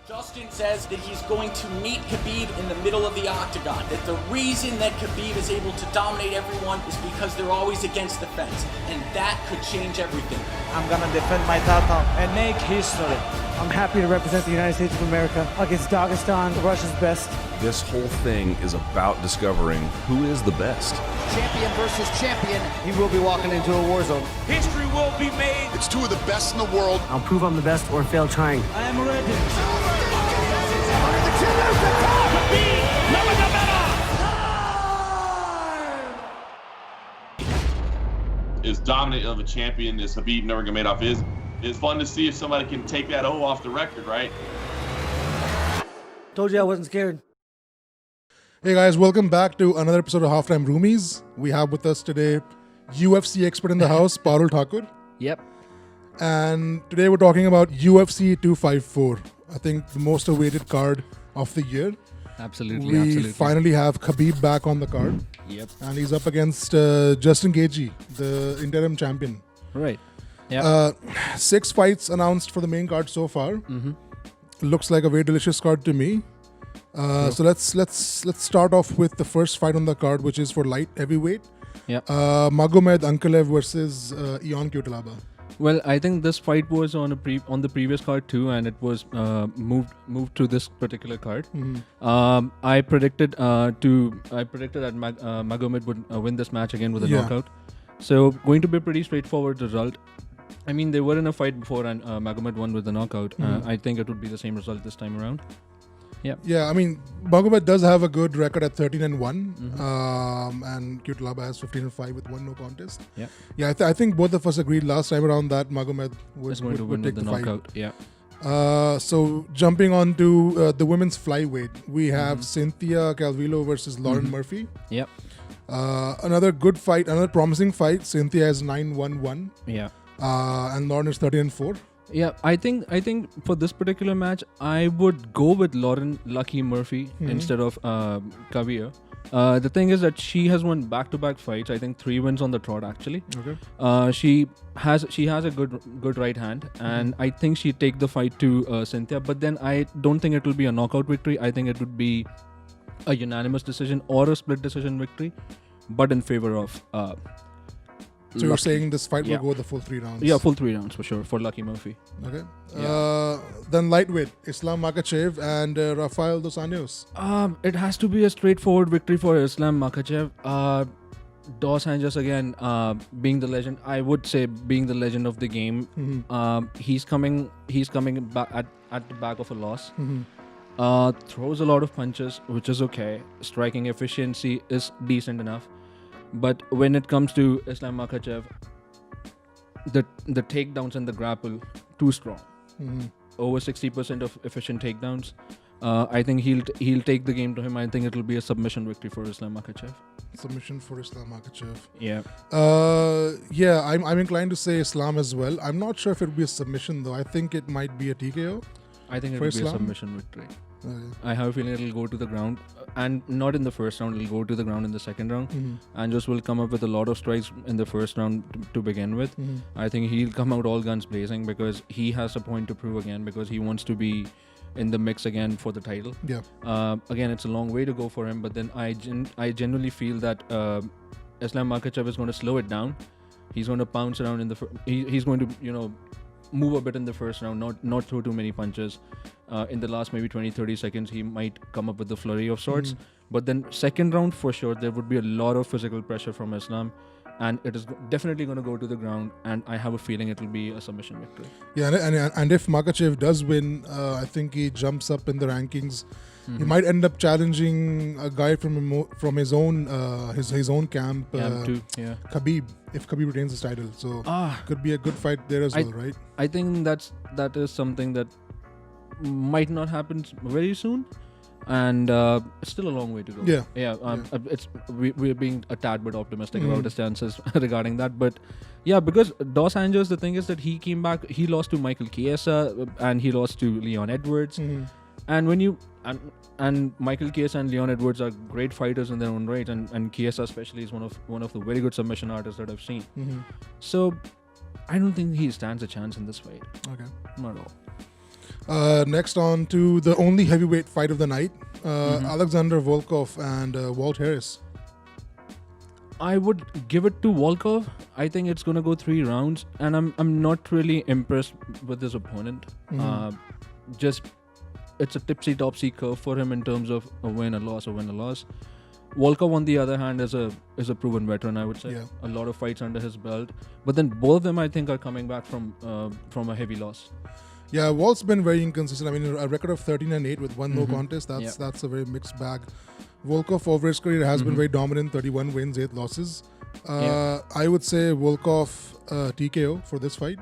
Justin says that he's going to meet Khabib in the middle of the octagon. That the reason that Khabib is able to dominate everyone is because they're always against the fence. And that could change everything. I'm going to defend my title and make history. I'm happy to represent the United States of America against Dagestan, Russia's best. This whole thing is about discovering who is the best. Champion versus champion. He will be walking into a war zone. History will be made. It's two of the best in the world. I'll prove I'm the best or fail trying. I am ready. As dominant of a champion as Khabib Nurmagomedov is, it's fun to see if somebody can take that O off the record, right? Told you I wasn't scared. Hey guys, welcome back to another episode of HalfTime Roomies. We have with us today UFC expert in the house, Parul Thakur. Yep. And today we're talking about UFC 254. I think the most awaited card of the year. Absolutely. We finally have Khabib back on the card. Yep. And he's up against Justin Gaethje, the interim champion. Right. Yeah. 6 fights announced for the main card so far. Mm-hmm. Looks like a very delicious card to me. So let's start off with the first fight on the card, which is for light heavyweight. Yeah. Magomed Ankalaev versus Ion Cutelaba. Well, I think this fight was on the previous card too, and it was moved to this particular card. Mm-hmm. I predicted that Magomed would win this match again with a knockout. So going to be a pretty straightforward result. I mean, they were in a fight before, and Magomed won with the knockout. Mm-hmm. I think it would be the same result this time around. Yeah. Yeah, I mean, Magomed does have a good record at 13-1, Mm-hmm. and Cutelaba has 15-5 with 1 no contest. Yeah. Yeah, I think both of us agreed last time around that Magomed would take the knockout. fight. Yeah. So jumping on to the women's flyweight, we have Cynthia Calvillo versus Lauren Murphy. Yep. Another good fight, another promising fight. Cynthia is 9-1-1. Yeah. And Lauren is 13-4. Yeah, I think for this particular match, I would go with Lauren Lucky Murphy instead of Kavir. The thing is that she has won back-to-back fights. I think 3 wins on the trot actually. Okay. She has a good right hand, and I think she'd take the fight to Cynthia. But then I don't think it will be a knockout victory. I think it would be a unanimous decision or a split decision victory, but in favor of. So you're saying this fight will go the full 3 rounds? Yeah, full 3 rounds for sure for Lucky Murphy. Okay. Then lightweight, Islam Makhachev and Rafael Dos Anjos. It has to be a straightforward victory for Islam Makhachev. Dos Anjos again, being the legend, I would say being the legend of the game. Mm-hmm. He's coming back at the back of a loss. Mm-hmm. Throws a lot of punches, which is okay. Striking efficiency is decent enough. But when it comes to Islam Makhachev, the takedowns and the grapple, too strong. Mm-hmm. Over 60% of efficient takedowns. I think he'll take the game to him. I think it'll be a submission victory for Islam Makhachev. Submission for Islam Makhachev. Yeah. I'm inclined to say Islam as well. I'm not sure if it'll be a submission though. I think it might be a TKO. I think it'll be a submission victory. I have a feeling it'll go to the ground, and not in the first round. It'll go to the ground in the second round, and just will come up with a lot of strikes in the first round to begin with. I think he'll come out all guns blazing because he has a point to prove again, because he wants to be in the mix again for the title. Yeah. Again, it's a long way to go for him, but then I genuinely feel that Islam Makhachev is going to slow it down. He's going to pounce around in the he's going to move a bit in the first round, not throw too many punches. In the last maybe 20-30 seconds, he might come up with the flurry of sorts. But then second round, for sure, there would be a lot of physical pressure from Islam. And it is definitely going to go to the ground. And I have a feeling it will be a submission victory. Yeah, and if Makhachev does win, I think he jumps up in the rankings. He might end up challenging a guy from his own camp, too. Yeah. Khabib, if Khabib retains his title. So could be a good fight there as well, right? I think that is something that might not happen very soon, and it's still a long way to go. We're being a tad bit optimistic about his chances regarding that, but yeah, because Dos Anjos, the thing is that he came back, he lost to Michael Chiesa and he lost to Leon Edwards, and when you and Michael Chiesa and Leon Edwards are great fighters in their own right, and Chiesa especially is one of the very good submission artists that I've seen. So I don't think he stands a chance in this fight. Okay. Not at all. Next on to the only heavyweight fight of the night, Alexander Volkov and Walt Harris. I would give it to Volkov. I think it's going to go 3 rounds, and I'm not really impressed with his opponent. It's a tipsy-topsy curve for him in terms of a win, a loss, a win, a loss. Volkov, on the other hand, is a proven veteran, I would say. Yeah. A lot of fights under his belt. But then both of them, I think, are coming back from a heavy loss. Yeah, Walt's been very inconsistent. I mean, a record of 13-8 with 1 no contest. That's a very mixed bag. Volkov over his career has been very dominant. 31 wins, 8 losses. I would say Volkov TKO for this fight.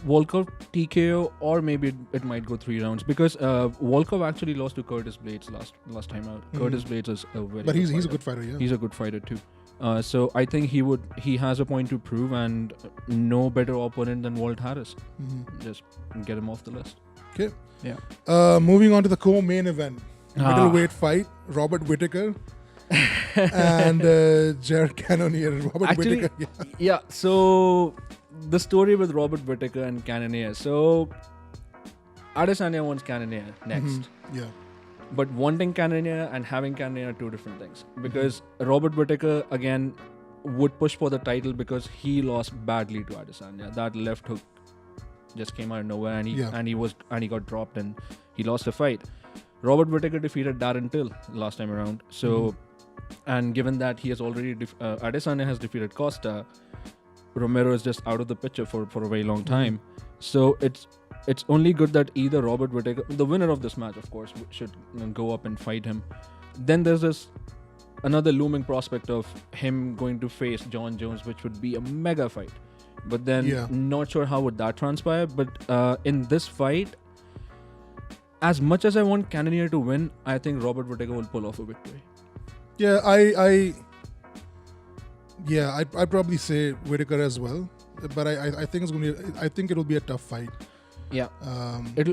Volkov TKO, or maybe it might go 3 rounds, because Volkov actually lost to Curtis Blades last time out. Curtis Blades is a very but good he's a good fighter, yeah. He's a good fighter too. So I think he has a point to prove, and no better opponent than Walt Harris. Just get him off the list. Okay. Yeah. Moving on to the co-main event. Middleweight fight, Robert Whittaker and Jared Cannonier. Robert Whittaker. Yeah, so the story with Robert Whittaker and Cannonier. So Adesanya wants Cannonier next. Yeah. But wanting Cannonier and having Cannonier are 2 different things. Because Robert Whittaker, again, would push for the title because he lost badly to Adesanya. That left hook just came out of nowhere, and he got dropped, and he lost the fight. Robert Whittaker defeated Darren Till last time around. So, and given that he has already Adesanya has defeated Costa, Romero is just out of the picture for a very long time. So it's only good that either Robert Whittaker, the winner of this match, of course, should go up and fight him. Then there's this another looming prospect of him going to face John Jones, which would be a mega fight. But then not sure how would that transpire. But in this fight, as much as I want Cannonier to win, I think Robert Whittaker will pull off a victory. Yeah, I probably say Whittaker as well, but I think it's going to. I think it'll be a tough fight. Yeah,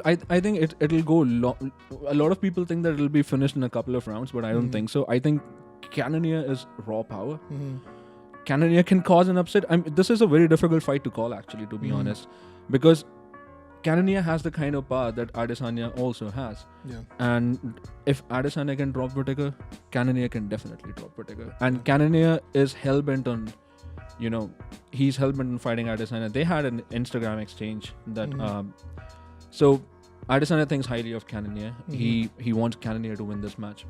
I think it'll go long. A lot of people think that it'll be finished in a couple of rounds, but I don't think so. I think Cannonier is raw power. Cannonier can cause an upset. This is a very difficult fight to call, actually, to be honest, because Cannonier has the kind of power that Adesanya also has. Yeah. And if Adesanya can drop Whittaker, Cannonier can definitely drop Whittaker. And Cannonier is hell-bent on, he's hell-bent on fighting Adesanya. They had an Instagram exchange that, so Adesanya thinks highly of Cannonier. He wants Cannonier to win this match.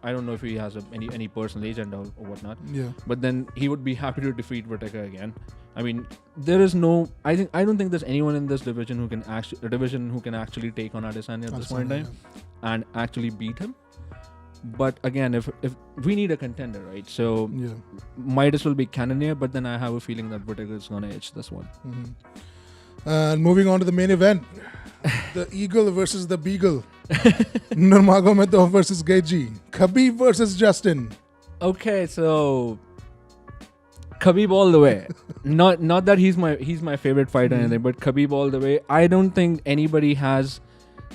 I don't know if he has any personal agenda or whatnot. Yeah. But then he would be happy to defeat Whittaker again. I mean, there is no. I don't think there's anyone in this division who can actually take on Adesanya at this point in time and actually beat him. But again, if we need a contender, right? So might as well be Cannonier. But then I have a feeling that Whittaker is gonna edge this one. And moving on to the main event, the Eagle versus the Beagle, Nurmagomedov versus Gaethje, Khabib versus Justin. Okay, so Khabib all the way. Not that he's my favorite fighter or anything, but Khabib all the way. I don't think anybody has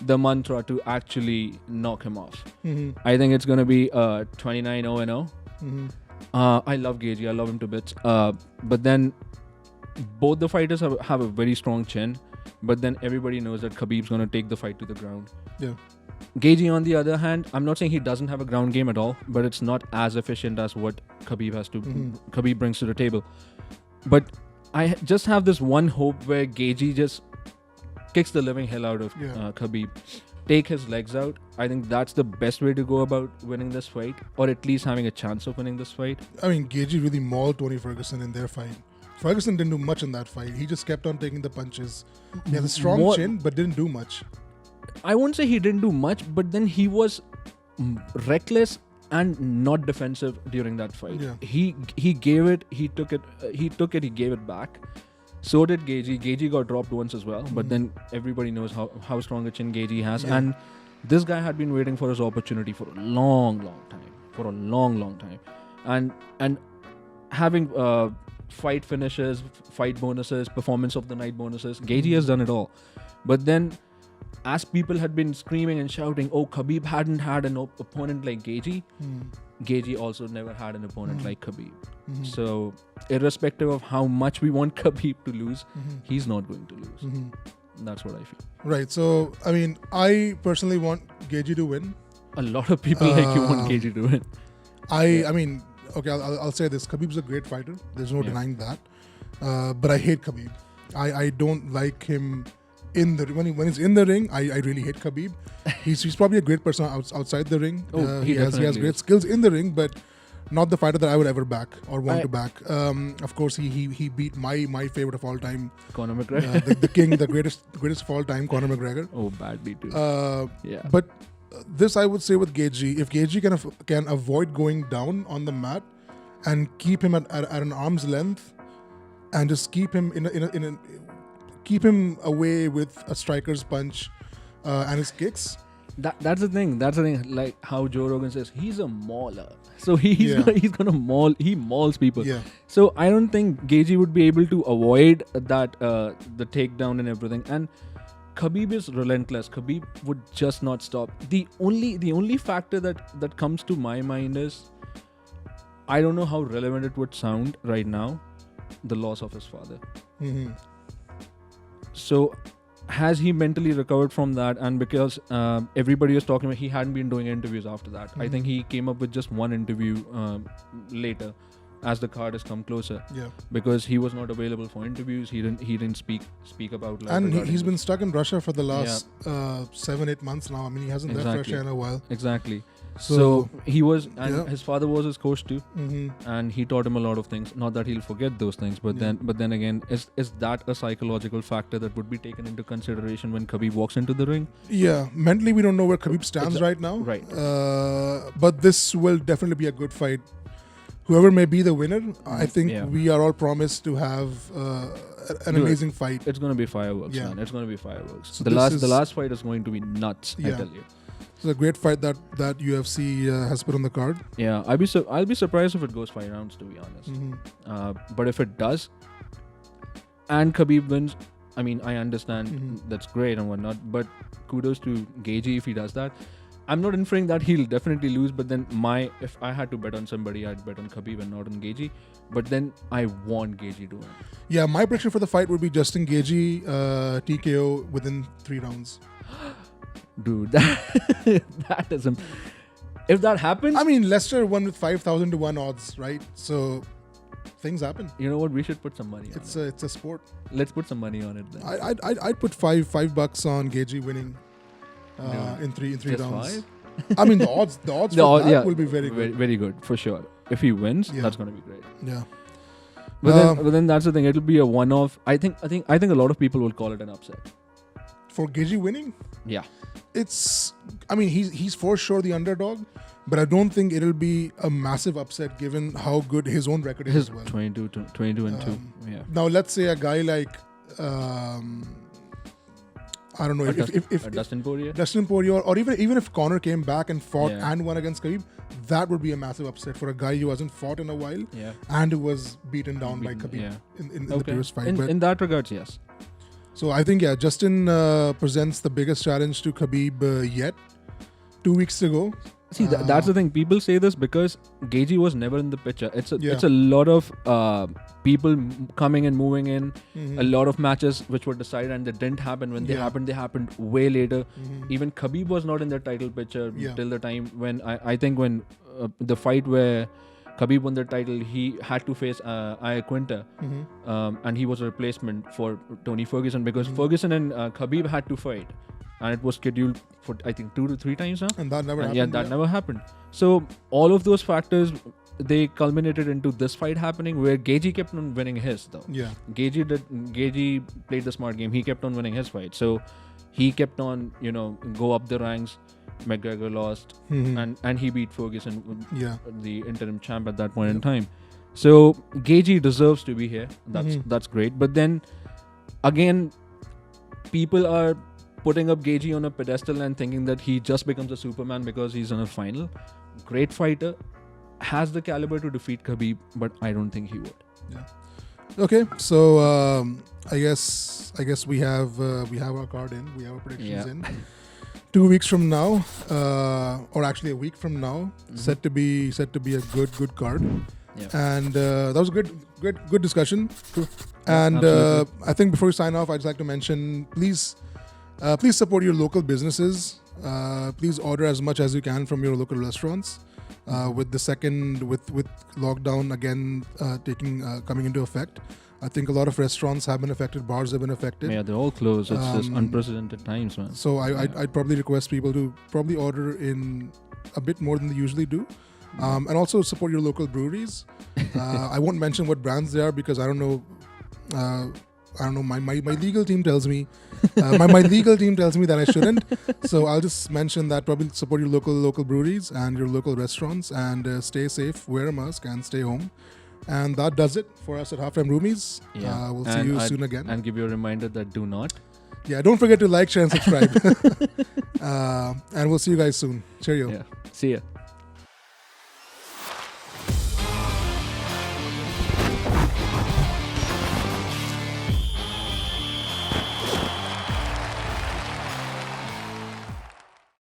the mantra to actually knock him off. I think it's gonna be 29-0-0. I love Gaethje. I love him to bits. But then both the fighters have a very strong chin. But then everybody knows that Khabib's gonna take the fight to the ground. Yeah. Gaethje, on the other hand, I'm not saying he doesn't have a ground game at all, but it's not as efficient as what Khabib brings to the table. But I just have this one hope where Gaethje just kicks the living hell out of Khabib. Take his legs out. I think that's the best way to go about winning this fight, or at least having a chance of winning this fight. I mean, Gaethje really mauled Tony Ferguson in their fight. Ferguson didn't do much in that fight. He just kept on taking the punches. He had a strong chin, but didn't do much. I won't say he didn't do much, but then he was reckless and not defensive during that fight. Yeah. He gave it, he took it, he gave it back. So did Gaethje. Gaethje got dropped once as well, but then everybody knows how strong a chin Gaethje has. Yeah. And this guy had been waiting for his opportunity for a long time. And having fight finishes, fight bonuses, performance of the night bonuses, Gaethje has done it all. But then, as people had been screaming and shouting, oh, Khabib hadn't had an opponent like Gaethje, Gaethje also never had an opponent like Khabib. So, irrespective of how much we want Khabib to lose, he's not going to lose. That's what I feel. Right. So, I mean, I personally want Gaethje to win. A lot of people like you want Gaethje to win. I mean, okay, I'll say this. Khabib's a great fighter. There's no denying that. But I hate Khabib. I don't like him when he's in the ring. I really hate Khabib. He's probably a great person outside the ring. He has great skills in the ring, but not the fighter that I would ever back or want to back. Of course, he beat my favorite of all time, Conor McGregor, the king, the greatest of all time, Conor McGregor. Oh, bad beat too. But this I would say with Gaethje, if Gaethje can avoid going down on the mat and keep him at an arm's length and just keep him keep him away with a striker's punch and his kicks. That's the thing. Like how Joe Rogan says, he's a mauler. So he's gonna maul. He mauls people. Yeah. So I don't think Gaethje would be able to avoid that the takedown and everything. And Khabib is relentless. Khabib would just not stop. The only factor that comes to my mind is, I don't know how relevant it would sound right now, the loss of his father. Mm-hmm. So has he mentally recovered from that? And because everybody was talking about, he hadn't been doing interviews after that. I think he came up with just one interview later as the card has come closer. Yeah. Because he was not available for interviews. He didn't speak about life. And he's been stuck in Russia for the last 7-8 months now. I mean, he hasn't left Russia in a while. Exactly. So he was, and his father was his coach too, Mm-hmm. and he taught him a lot of things. Not that he'll forget those things, but then again, is that a psychological factor that would be taken into consideration when Khabib walks into the ring? Yeah, mentally we don't know where Khabib stands right now. Right. But this will definitely be a good fight. Whoever may be the winner, I think we are all promised to have an amazing fight. It's going to be fireworks, Yeah. man. It's going to be fireworks. So the last fight is going to be nuts. I tell you. It's a great fight that UFC has put on the card. Yeah, I'll be surprised if it goes 5 rounds, to be honest. Mm-hmm. But if it does, and Khabib wins, I mean, I understand that's great and whatnot. But kudos to Gaethje if he does that. I'm not inferring that he'll definitely lose, but then if I had to bet on somebody, I'd bet on Khabib and not on Gaethje. But then I want Gaethje to win. Yeah, my prediction for the fight would be Justin Gaethje TKO within 3 rounds. Dude, that doesn't. If that happens, I mean, Leicester won with 5,000 to 1 odds, right? So things happen. You know what? We should put some money on it. It's a sport. Let's put some money on it then. I'd put $5 on Gaethje winning in three rounds. 5? I mean, the odds for that will be very good. Very, very good for sure. If he wins, that's going to be great. Yeah. But then that's the thing. It'll be a one-off. I think a lot of people will call it an upset. For Gaethje winning? Yeah. He's for sure the underdog, but I don't think it'll be a massive upset given how good his own record is as well. 22 and 2. Yeah. Now let's say a guy like I don't know if Dustin Poirier, or even if Conor came back and fought and won against Khabib, that would be a massive upset for a guy who hasn't fought in a while and who was beaten down by Khabib in the previous fight. In that regards, yes. So I think Justin presents the biggest challenge to Khabib yet. 2 weeks to go. See, that's the thing. People say this because Gaethje was never in the picture. It's a lot of people coming and moving in. A lot of matches which were decided and they didn't happen. When they happened way later. Even Khabib was not in the title picture till the time when I think when the fight where Khabib won the title, he had to face Iaquinta, and he was a replacement for Tony Ferguson because Ferguson and Khabib had to fight. And it was scheduled for, I think, 2 to 3 times now. And that never happened. Yeah, that never happened. So, all of those factors, they culminated into this fight happening where Gaethje kept on winning his, though. Yeah. Gaethje played the smart game. He kept on winning his fight. So, he kept on, go up the ranks. McGregor lost. And he beat Ferguson, the interim champ at that point in time. So, Gaethje deserves to be here. That's great. But then, again, people are putting up Gaethje on a pedestal and thinking that he just becomes a Superman because he's in a final. Great fighter, has the caliber to defeat Khabib, but I don't think he would. Yeah. Okay, so I guess we have our card in. We have our predictions in. 2 weeks from now, or actually a week from now, set to be a good card. And that was a good discussion. And I think before we sign off, I'd just like to mention, please support your local businesses. Please order as much as you can from your local restaurants. With lockdown again coming into effect, I think a lot of restaurants have been affected, bars have been affected. Yeah, they're all closed. It's just unprecedented times, man. So I'd probably request people to probably order in a bit more than they usually do. And also support your local breweries. I won't mention what brands they are because I don't know. My legal team tells me my legal team tells me that I shouldn't. So I'll just mention that probably support your local breweries and your local restaurants and stay safe, wear a mask, and stay home. And that does it for us at HalfTime Roomies. Yeah. We'll see you soon again. And give you a reminder that do not. Yeah, don't forget to like, share, and subscribe. And we'll see you guys soon. Cheerio. Yeah. See ya.